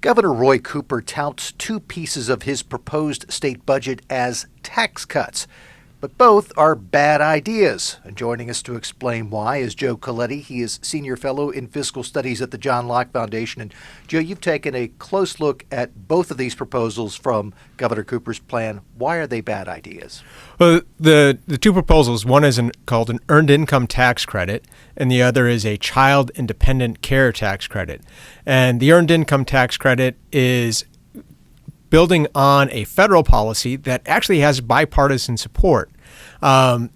Governor Roy Cooper touts two pieces of his proposed state budget as tax cuts, but both are bad ideas. And joining us to explain why is Joe Coletti. He is Senior Fellow in Fiscal Studies at the John Locke Foundation. And Joe, you've taken a close look at both of these proposals from Governor Cooper's plan. Why are they bad ideas? Well, the two proposals, one is called an earned income tax credit, and the other is a child independent care tax credit. And the earned income tax credit is building on a federal policy that actually has bipartisan support. The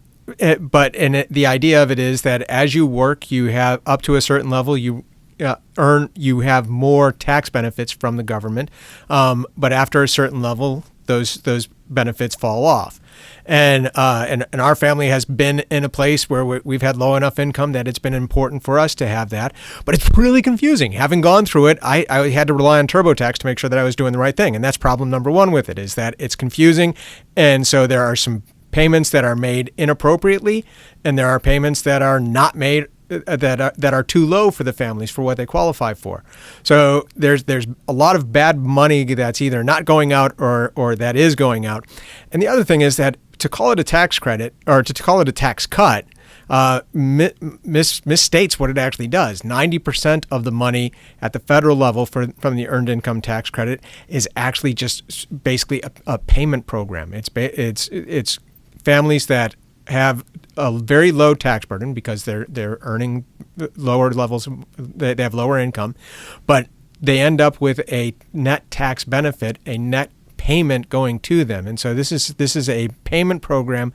idea of it is that as you work, you have up to a certain level, you have more tax benefits from the government. But after a certain level, those benefits fall off. And our family has been in a place where we've had low enough income that it's been important for us to have that. But it's really confusing. Having gone through it, I had to rely on TurboTax to make sure that I was doing the right thing. And that's problem number one with it, is that it's confusing. And so there are some payments that are made inappropriately, and there are payments that are not made that are too low for the families for what they qualify for. So there's a lot of bad money that's either not going out or that is going out. And the other thing is that to call it a tax credit or to call it a tax cut misstates what it actually does. 90% of the money at the federal level from the earned income tax credit is actually just basically a payment program. It's families that have a very low tax burden because they're earning lower levels, they have lower income, but they end up with a net tax benefit, a net payment going to them. And so this is a payment program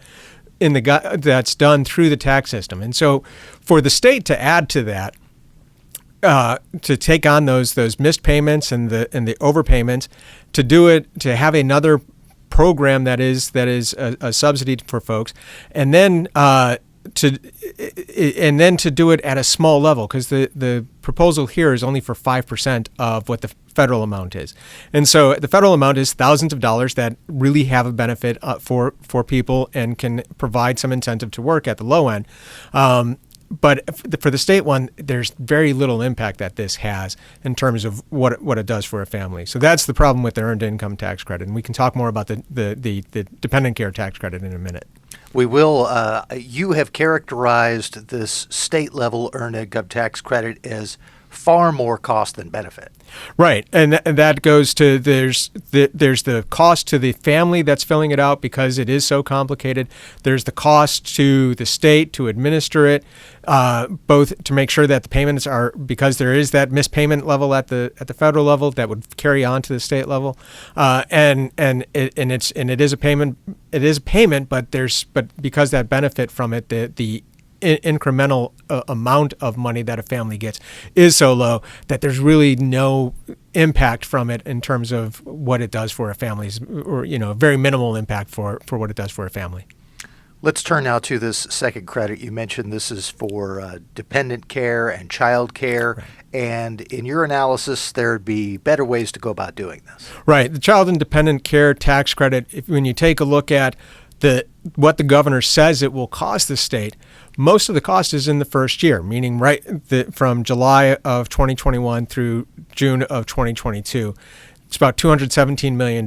that's done through the tax system. And so for the state to add to that, to take on those missed payments and the overpayments, to have another program that is a subsidy for folks, and then to do it at a small level, because the proposal here is only for 5% of what the federal amount is, and so the federal amount is thousands of dollars that really have a benefit for people and can provide some incentive to work at the low end. But for the state one, there's very little impact that this has in terms of what it does for a family. So that's the problem with the earned income tax credit. And we can talk more about the dependent care tax credit in a minute. We will. You have characterized this state-level earned income tax credit as far more cost than benefit. Right, and that goes to there's the cost to the family that's filling it out because it is so complicated. There's the cost to the state to administer it, both to make sure that the payments are, because there is that missed payment level at the federal level that would carry on to the state level, and it is a payment. It is a payment, but because that benefit from it, the incremental amount of money that a family gets is so low that there's really no impact from it in terms of what it does for a family's, or very minimal impact for what it does for a family. Let's turn now to this second credit. You mentioned this is for dependent care and child care. Right. And in your analysis, there'd be better ways to go about doing this. Right. The child and dependent care tax credit, when you take a look at what the governor says it will cost the state, most of the cost is in the first year, meaning from July of 2021 through June of 2022. It's about $217 million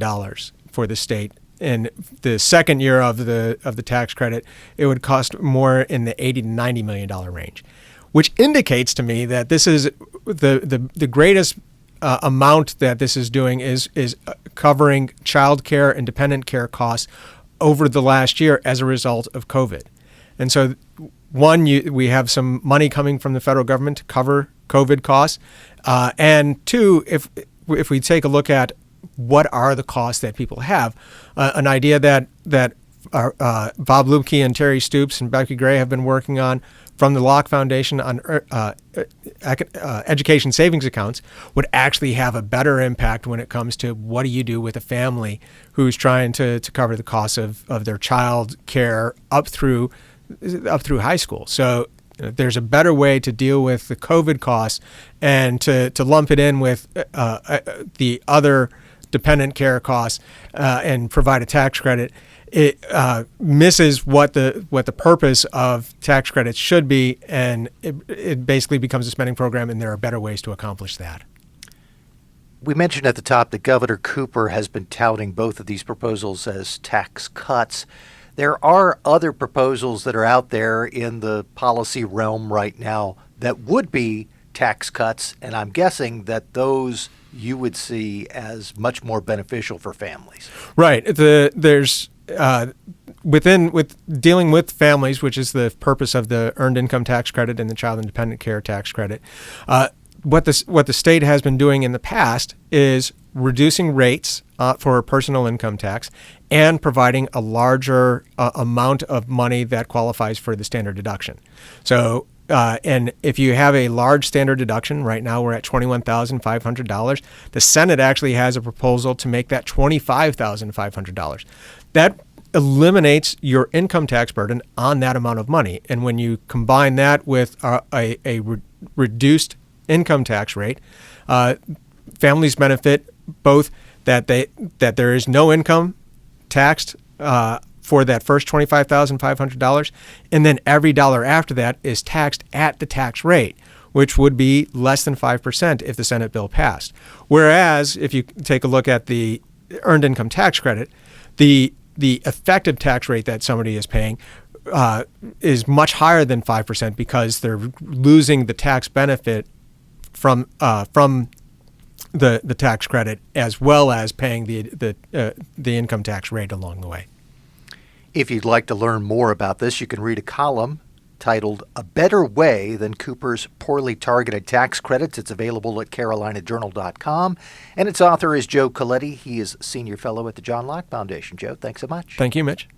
for the state. In the second year of the tax credit, it would cost more in the $80 to $90 million range, which indicates to me that this is the greatest amount that this is doing is covering child care and dependent care costs over the last year as a result of COVID. And so, one, we have some money coming from the federal government to cover COVID costs. And two, if we take a look at what are the costs that people have, an idea that Bob Lubke and Terry Stoops and Becky Gray have been working on from the Locke Foundation on education savings accounts would actually have a better impact when it comes to what do you do with a family who's trying to cover the costs of their child care up through high school. So there's a better way to deal with the COVID costs, and to lump it in with the other dependent care costs and provide a tax credit. It misses what the purpose of tax credits should be, and it basically becomes a spending program, and there are better ways to accomplish that. We mentioned at the top that Governor Cooper has been touting both of these proposals as tax cuts. There are other proposals that are out there in the policy realm right now that would be tax cuts, and I'm guessing that those you would see as much more beneficial for families. Right. There's with dealing with families, which is the purpose of the Earned Income Tax Credit and the Child and Dependent Care Tax Credit. What the state has been doing in the past is reducing rates for personal income tax and providing a larger amount of money that qualifies for the standard deduction. So, and if you have a large standard deduction, right now we're at $21,500. The Senate actually has a proposal to make that $25,500. That eliminates your income tax burden on that amount of money. And when you combine that with a reduced income tax rate, families benefit both that there is no income taxed for that first $25,500, and then every dollar after that is taxed at the tax rate, which would be less than 5% if the Senate bill passed. Whereas if you take a look at the Earned Income Tax Credit, the effective tax rate that somebody is paying is much higher than 5% because they're losing the tax benefit from the tax credit, as well as paying the income tax rate along the way. If you'd like to learn more about this, you can read a column titled "A Better Way Than Cooper's Poorly Targeted Tax Credits." It's available at carolinajournal.com, and its author is Joe Coletti. He is Senior Fellow at the John Locke Foundation. Joe, thanks so much. Thank you, Mitch.